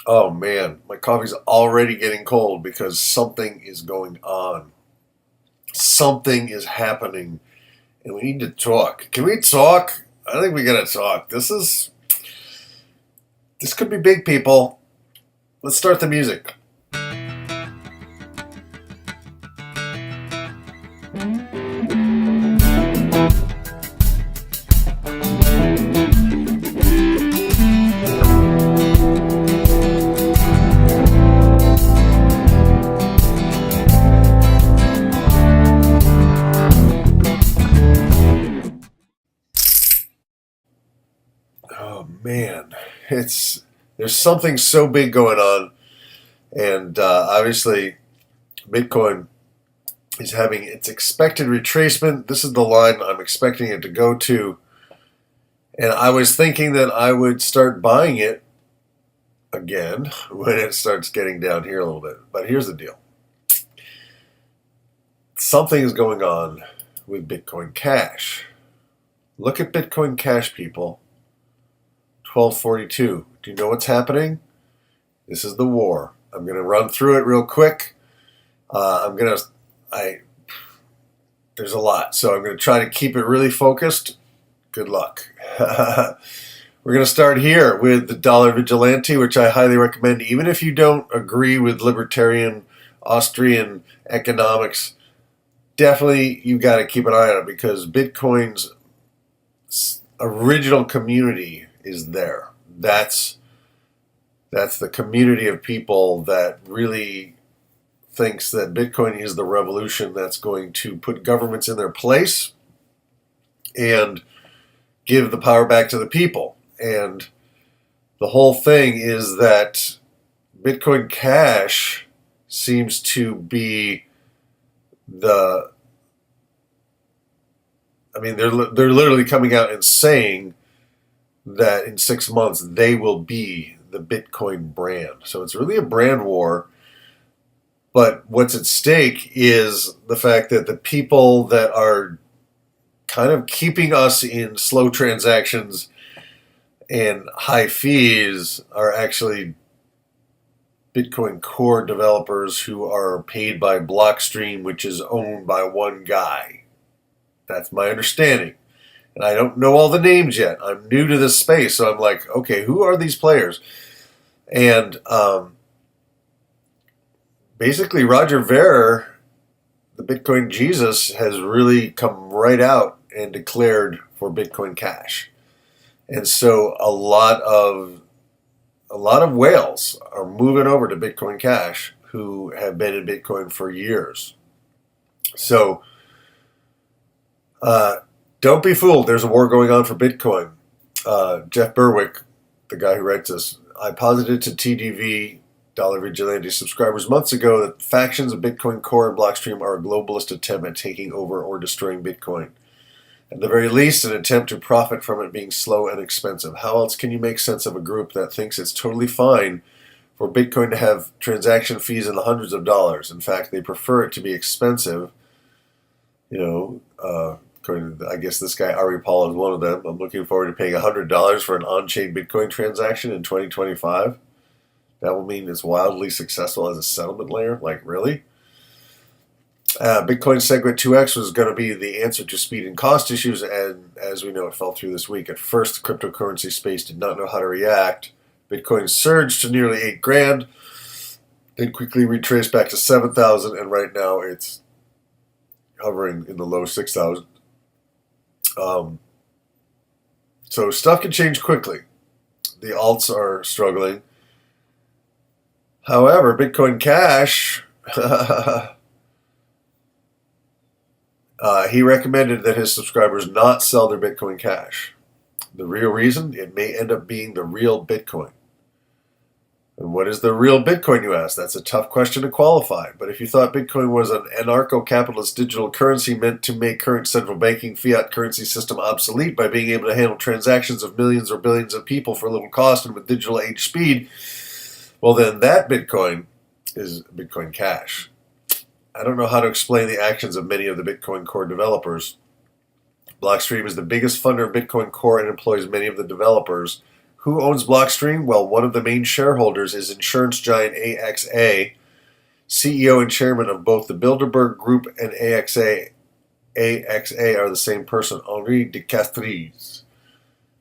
Oh man, my coffee's already getting cold because something is going on. Something is happening, and we need to talk. Can we talk? I think we gotta talk. This could be big, people. Let's start the music. Oh man, it's there's something so big going on, and obviously Bitcoin is having its expected retracement. This is the line I'm expecting it to go to, and I was thinking that I would start buying it again when it starts getting down here a little bit. But here's the deal: something is going on with Bitcoin Cash. Look at Bitcoin Cash, people. 1242. Do you know what's happening? This is the war. I'm going to run through it real quick. I there's a lot, so I'm going to try to keep it really focused. Good luck. We're going to start here with the dollar vigilante, which I highly recommend, even if you don't agree with libertarian Austrian economics. Definitely, you got to keep an eye on it because Bitcoin's original community is there. That's the community of people that really thinks that Bitcoin is the revolution that's going to put governments in their place and give the power back to the people. And the whole thing is that Bitcoin Cash seems to be the they're literally coming out and saying that in 6 months they will be the Bitcoin brand. So it's really a brand war. But what's at stake is the fact that the people that are kind of keeping us in slow transactions and high fees are actually Bitcoin Core developers who are paid by Blockstream, which is owned by one guy. That's my understanding. And I don't know all the names yet. I'm new to this space, so I'm like, okay, who are these players? And basically, Roger Ver, the Bitcoin Jesus, has really come right out and declared for Bitcoin Cash. And so a lot of whales are moving over to Bitcoin Cash who have been in Bitcoin for years. So don't be fooled. There's a war going on for Bitcoin. Jeff Berwick, the guy who writes this, I posited to TDV Dollar Vigilante subscribers months ago that factions of Bitcoin Core and Blockstream are a globalist attempt at taking over or destroying Bitcoin. At the very least, an attempt to profit from it being slow and expensive. How else can you make sense of a group that thinks it's totally fine for Bitcoin to have transaction fees in the hundreds of dollars? In fact, they prefer it to be expensive. According to, I guess this guy Ari Paul is one of them. I'm looking forward to paying $100 for an on-chain Bitcoin transaction in 2025. That will mean it's wildly successful as a settlement layer. Like, really? Bitcoin Segwit 2x was going to be the answer to speed and cost issues, and as we know, it fell through this week. At first, the cryptocurrency space did not know how to react. Bitcoin surged to nearly $8,000, then quickly retraced back to 7,000, and right now it's hovering in the low 6,000. So stuff can change quickly. The alts are struggling. However, Bitcoin Cash, he recommended that his subscribers not sell their Bitcoin Cash. The real reason? It may end up being the real Bitcoin. And what is the real Bitcoin, you ask? That's a tough question to qualify. But if you thought Bitcoin was an anarcho-capitalist digital currency meant to make current central banking fiat currency system obsolete by being able to handle transactions of millions or billions of people for little cost and with digital age speed, well then that Bitcoin is Bitcoin Cash. I don't know how to explain the actions of many of the Bitcoin Core developers. Blockstream is the biggest funder of Bitcoin Core and employs many of the developers Who owns Blockstream? Well, one of the main shareholders is insurance giant AXA. CEO and chairman of both the Bilderberg Group and AXA are the same person, Henri de Castries.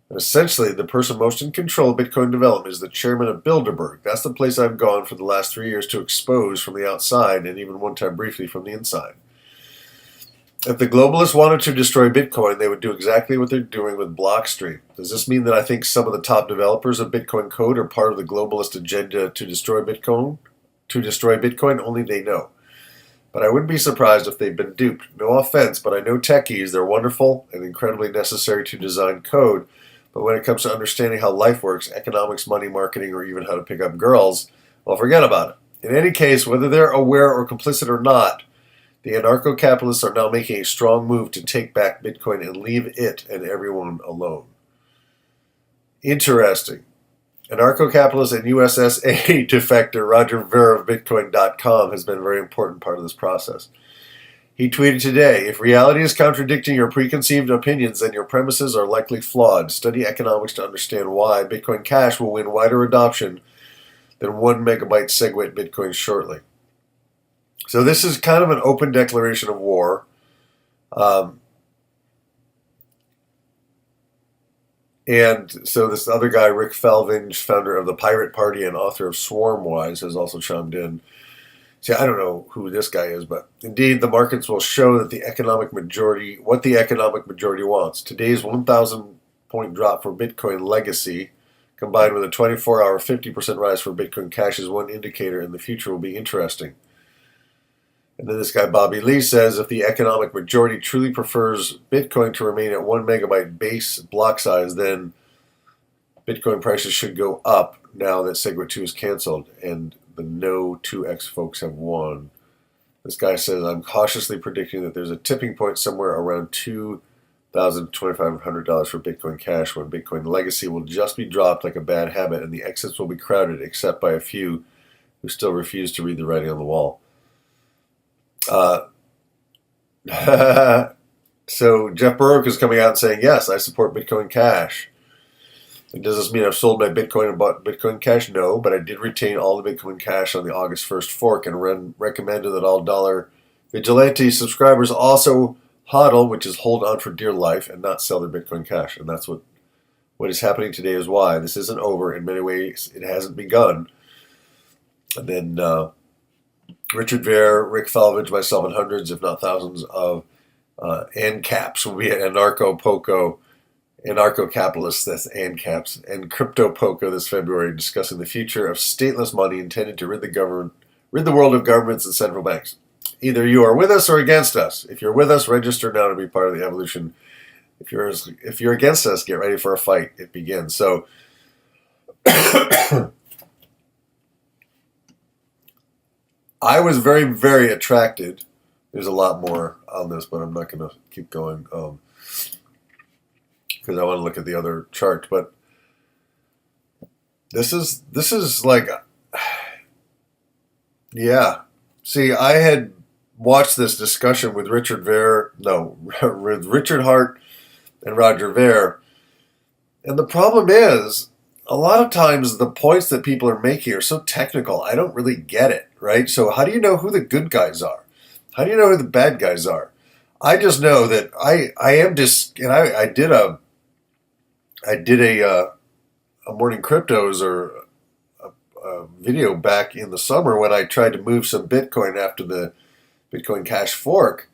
And essentially, the person most in control of Bitcoin development is the chairman of Bilderberg. That's the place I've gone for the last 3 years to expose from the outside and even one time briefly from the inside. If the globalists wanted to destroy Bitcoin, they would do exactly what they're doing with Blockstream. Does this mean that I think some of the top developers of Bitcoin code are part of the globalist agenda to destroy Bitcoin? Only they know. But I wouldn't be surprised if they've been duped. No offense, but I know techies. They're wonderful and incredibly necessary to design code. But when it comes to understanding how life works, economics, money, marketing, or even how to pick up girls, well, forget about it. In any case, whether they're aware or complicit or not, the anarcho-capitalists are now making a strong move to take back Bitcoin and leave it and everyone alone. Interesting. Anarcho-capitalist and USSA defector Roger Ver of Bitcoin.com has been a very important part of this process. He tweeted today, if reality is contradicting your preconceived opinions, then your premises are likely flawed. Study economics to understand why. Bitcoin Cash will win wider adoption than 1 megabyte SegWit Bitcoin shortly. So this is kind of an open declaration of war. And so this other guy, Rick Falvenge, founder of the Pirate Party and author of Swarmwise, has also chimed in. See, I don't know who this guy is, but indeed the markets will show that what the economic majority wants. Today's 1,000 point drop for Bitcoin Legacy, combined with a 24-hour 50% rise for Bitcoin Cash, is one indicator, and the future will be interesting. And then this guy, Bobby Lee, says if the economic majority truly prefers Bitcoin to remain at 1 megabyte base block size, then Bitcoin prices should go up now that SegWit 2 is canceled and the no 2x folks have won. This guy says, I'm cautiously predicting that there's a tipping point somewhere around $2,000 to $2,500 for Bitcoin Cash, when Bitcoin Legacy will just be dropped like a bad habit and the exits will be crowded except by a few who still refuse to read the writing on the wall. So Jeff Burke is coming out and saying, yes, I support Bitcoin Cash. And does this mean I've sold my Bitcoin and bought Bitcoin Cash? No, but I did retain all the Bitcoin Cash on the August 1st fork and recommended that all dollar Vigilante subscribers also hodl, which is hold on for dear life, and not sell their Bitcoin Cash. And that's what is happening today is why. This isn't over. In many ways, it hasn't begun. And then Richard Ver, Rick Falvenge, myself, and hundreds, if not thousands, of ANCAPs will be at anarcho-capitalists, that's ANCAPs, and Crypto Poco this February, discussing the future of stateless money intended to rid the world of governments and central banks. Either you are with us or against us. If you're with us, register now to be part of the evolution. If you're against us, get ready for a fight. It begins. So I was very, very attracted. There's a lot more on this, but I'm not going to keep going because I want to look at the other chart. But this is like, yeah. See, I had watched this discussion with with Richard Hart and Roger Ver, and the problem is, a lot of times the points that people are making are so technical, I don't really get it, right? So how do you know who the good guys are? How do you know who the bad guys are? I just know that I did a Morning Cryptos or a video back in the summer when I tried to move some Bitcoin after the Bitcoin Cash fork,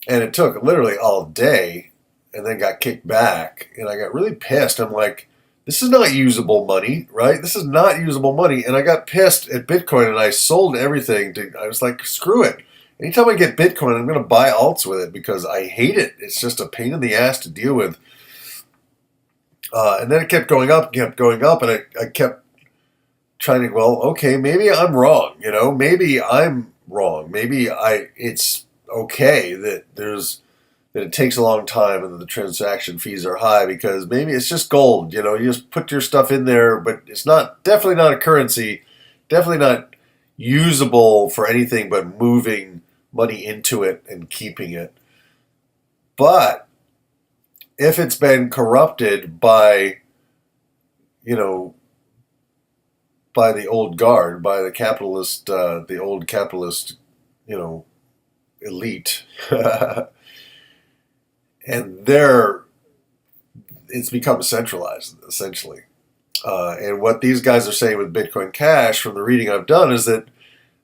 and it took literally all day and then got kicked back, and I got really pissed. I'm like, this is not usable money, right? This is not usable money. And I got pissed at Bitcoin and I sold everything. I was like, screw it. Anytime I get Bitcoin, I'm going to buy alts with it because I hate it. It's just a pain in the ass to deal with. And then it kept going up, and I kept trying to, well, okay, maybe I'm wrong. Maybe I'm wrong. Maybe it's okay that it takes a long time and that the transaction fees are high because maybe it's just gold. You just put your stuff in there, but it's definitely not a currency, definitely not usable for anything but moving money into it and keeping it. But if it's been corrupted by you know, by the old guard, by the old capitalist, you know, elite, and it's become centralized essentially. And what these guys are saying with Bitcoin Cash, from the reading I've done, is that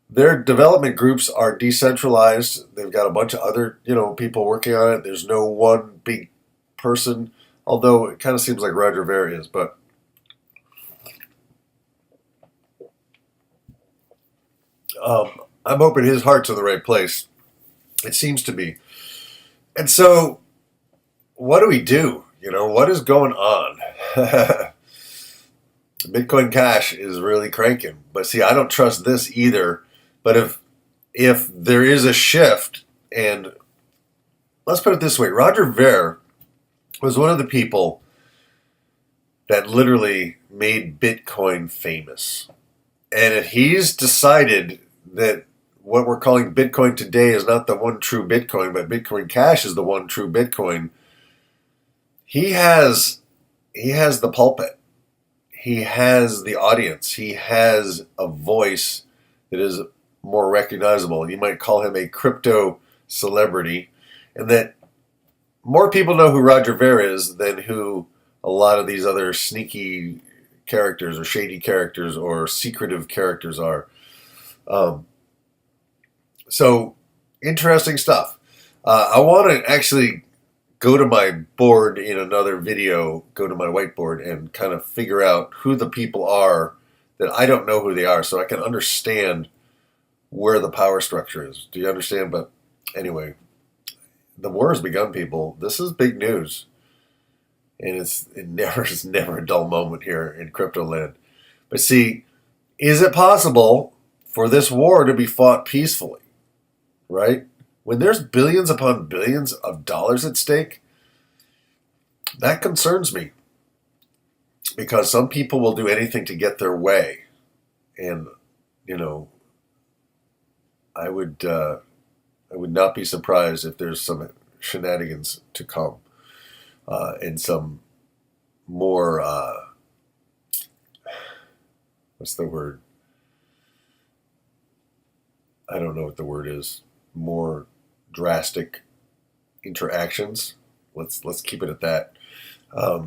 their development groups are decentralized. They've got a bunch of other, people working on it. There's no one big person, although it kind of seems like Roger Ver is. But I'm hoping his heart's in the right place. It seems to be. And so, what do we do? What is going on? Bitcoin Cash is really cranking. But see, I don't trust this either. But if there is a shift, and let's put it this way, Roger Ver was one of the people that literally made Bitcoin famous. And if he's decided that what we're calling Bitcoin today is not the one true Bitcoin, but Bitcoin Cash is the one true Bitcoin, he has the pulpit. He has the audience. He has a voice that is more recognizable. You might call him a crypto celebrity, and that more people know who Roger Ver is than who a lot of these other sneaky characters or shady characters or secretive characters are. So, interesting stuff. I want to actually go to my board in another video, go to my whiteboard and kind of figure out who the people are that I don't know who they are, so I can understand where the power structure is. Do you understand? But anyway, the war has begun, people. This is big news. And it's never a dull moment here in crypto land. But see, is it possible for this war to be fought peacefully? Right? When there's billions upon billions of dollars at stake, that concerns me. Because some people will do anything to get their way. And, I would not be surprised if there's some shenanigans to come. And some more, what's the word? I don't know what the word is. More drastic interactions. Let's keep it at that. I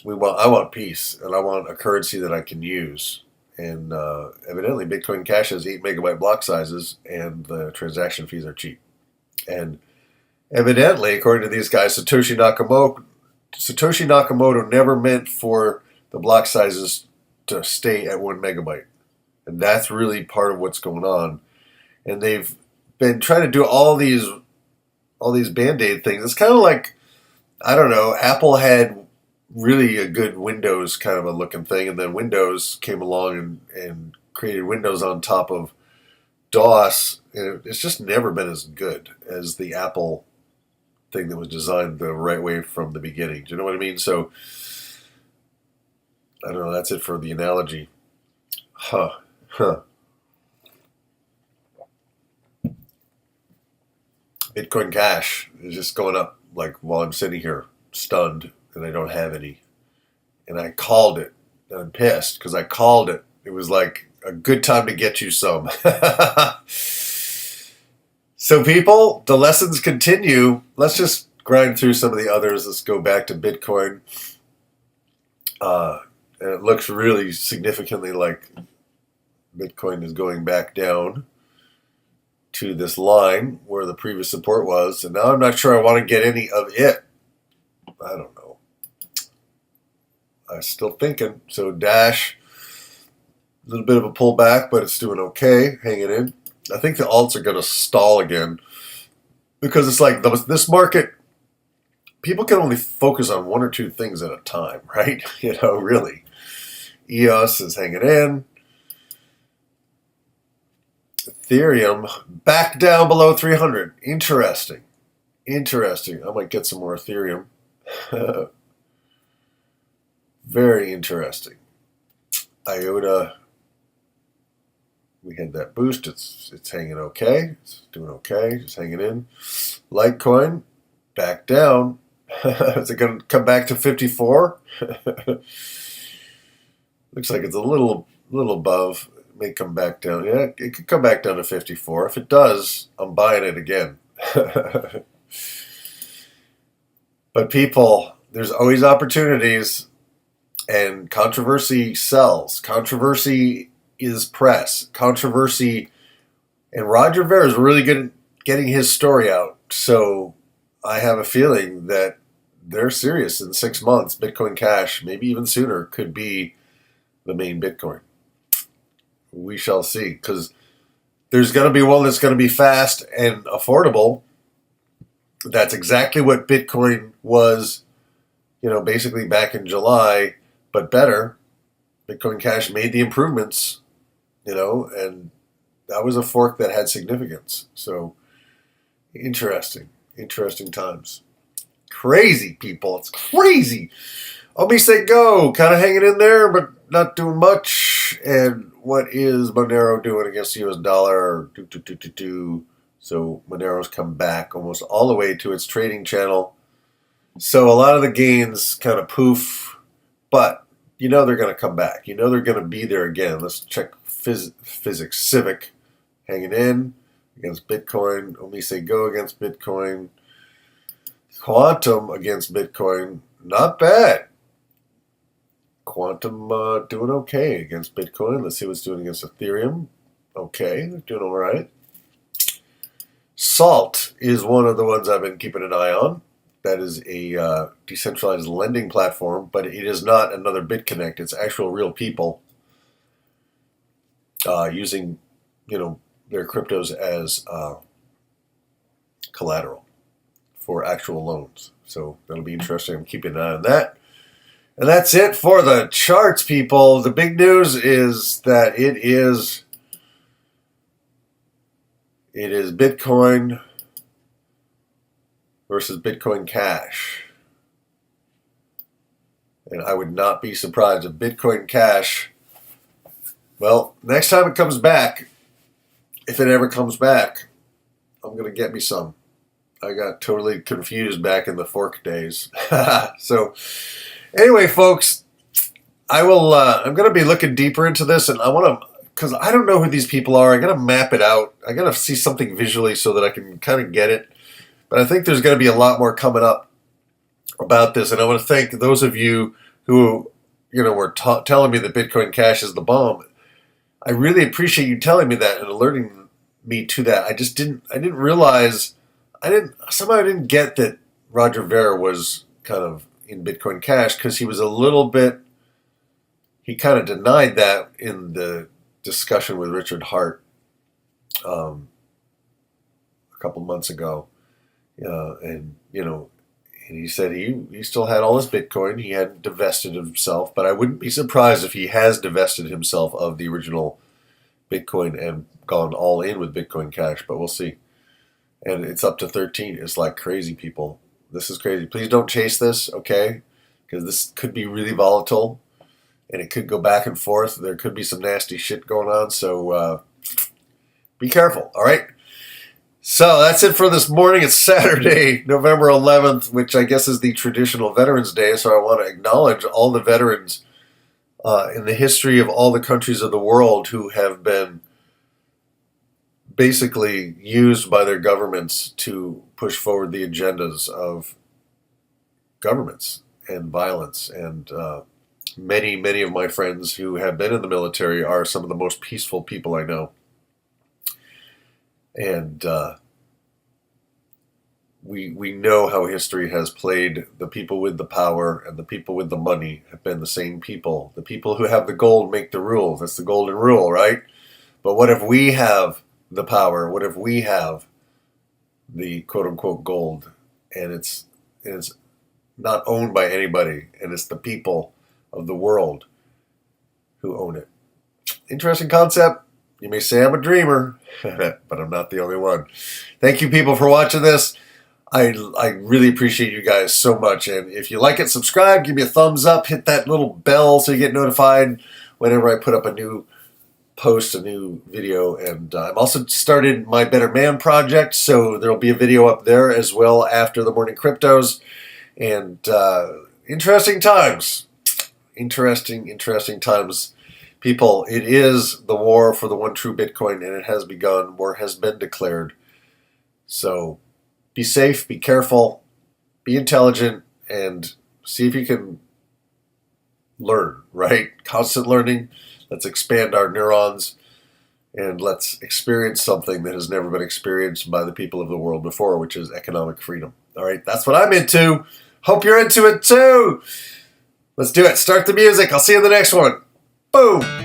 want peace, and I want a currency that I can use. And evidently, Bitcoin Cash has 8 megabyte block sizes, and the transaction fees are cheap. And evidently, according to these guys, Satoshi Nakamoto never meant for the block sizes to stay at 1 megabyte. And that's really part of what's going on. And they've been trying to do all these Band-Aid things. It's kind of like, I don't know, Apple had really a good Windows kind of a looking thing, and then Windows came along and created Windows on top of DOS. And it's just never been as good as the Apple thing that was designed the right way from the beginning. Do you know what I mean? So, I don't know, that's it for the analogy. Bitcoin Cash is just going up like while I'm sitting here stunned and I don't have any. And I called it. And I'm pissed because I called it. It was like a good time to get you some. So people, the lessons continue. Let's just grind through some of the others. Let's go back to Bitcoin. And it looks really significantly like Bitcoin is going back down to this line where the previous support was. And now I'm not sure I want to get any of it. I don't know. I'm still thinking. So Dash, a little bit of a pullback, but it's doing okay, hanging in. I think the alts are going to stall again because it's like this market, people can only focus on one or two things at a time, right? Really. EOS is hanging in. Ethereum back down below 300. Interesting. I might get some more Ethereum. Very interesting. IOTA, we had that boost. It's hanging okay. It's doing okay. Just hanging in. Litecoin back down. Is it going to come back to 54? Looks like it's a little above. It may come back down. Yeah, it could come back down to 54. If it does, I'm buying it again. But people, there's always opportunities, and controversy sells. Controversy is press. Controversy, and Roger Ver is really good at getting his story out. So I have a feeling that they're serious. In 6 months, Bitcoin Cash, maybe even sooner, could be the main Bitcoin. We shall see, because there's going to be one that's going to be fast and affordable. That's exactly what Bitcoin was, basically back in July, but better. Bitcoin Cash made the improvements, and that was a fork that had significance. So interesting times. Crazy, people. It's crazy. Omise Go, kind of hanging in there, but not doing much. And what is Monero doing against the US dollar? So Monero's come back almost all the way to its trading channel. So a lot of the gains kind of poof, but they're going to come back. They're going to be there again. Let's check physics. Civic hanging in against Bitcoin. Omise Go against Bitcoin. Quantum against Bitcoin. Not bad. Quantum doing okay against Bitcoin. Let's see what's doing against Ethereum. Okay, they're doing all right. Salt is one of the ones I've been keeping an eye on. That is a decentralized lending platform, but it is not another BitConnect. It's actual real people using, their cryptos as collateral for actual loans. So that'll be interesting. I'm keeping an eye on that. And that's it for the charts, people. The big news is that it is Bitcoin versus Bitcoin Cash. And I would not be surprised if Bitcoin Cash, well, next time it comes back, if it ever comes back, I'm going to get me some. I got totally confused back in the fork days. So anyway, folks, I'm going to be looking deeper into this, and I want to, because I don't know who these people are. I got to map it out. I got to see something visually so that I can kind of get it. But I think there's going to be a lot more coming up about this, and I want to thank those of you who, were telling me that Bitcoin Cash is the bomb. I really appreciate you telling me that and alerting me to that. I didn't realize, somehow I didn't get that Roger Ver was kind of in Bitcoin Cash, because he was he kind of denied that in the discussion with Richard Hart a couple months ago. And he said he still had all his Bitcoin. He hadn't divested himself, but I wouldn't be surprised if he has divested himself of the original Bitcoin and gone all in with Bitcoin Cash, but we'll see. And it's up to 13. It's like crazy, people. This is crazy. Please don't chase this, okay? Because this could be really volatile, and it could go back and forth. There could be some nasty shit going on, so be careful, all right? So that's it for this morning. It's Saturday, November 11th, which I guess is the traditional Veterans Day, so I want to acknowledge all the veterans in the history of all the countries of the world who have been basically used by their governments to push forward the agendas of governments and violence. And many of my friends who have been in the military are some of the most peaceful people I know. And we know how history has played. The people with the power and the people with the money have been the same people. The people who have the gold make the rules. That's the golden rule, right? But what if we have the power? What if we have the quote-unquote gold, and it's not owned by anybody, and it's the people of the world who own it? Interesting concept. You may say I'm a dreamer, but I'm not the only one. Thank you, people, for watching this. I really appreciate you guys so much. And if you like it, subscribe, give me a thumbs up, hit that little bell so you get notified whenever I put up a new post, a new video. And I've also started my Better Man project, so there'll be a video up there as well after the Morning Cryptos. And interesting times. Interesting times. People, it is the war for the one true Bitcoin, and it has begun. War has been declared. So be safe, be careful, be intelligent, and see if you can learn, right? Constant learning. Let's expand our neurons, and let's experience something that has never been experienced by the people of the world before, which is economic freedom. All right, that's what I'm into. Hope you're into it too. Let's do it. Start the music. I'll see you in the next one. Boom.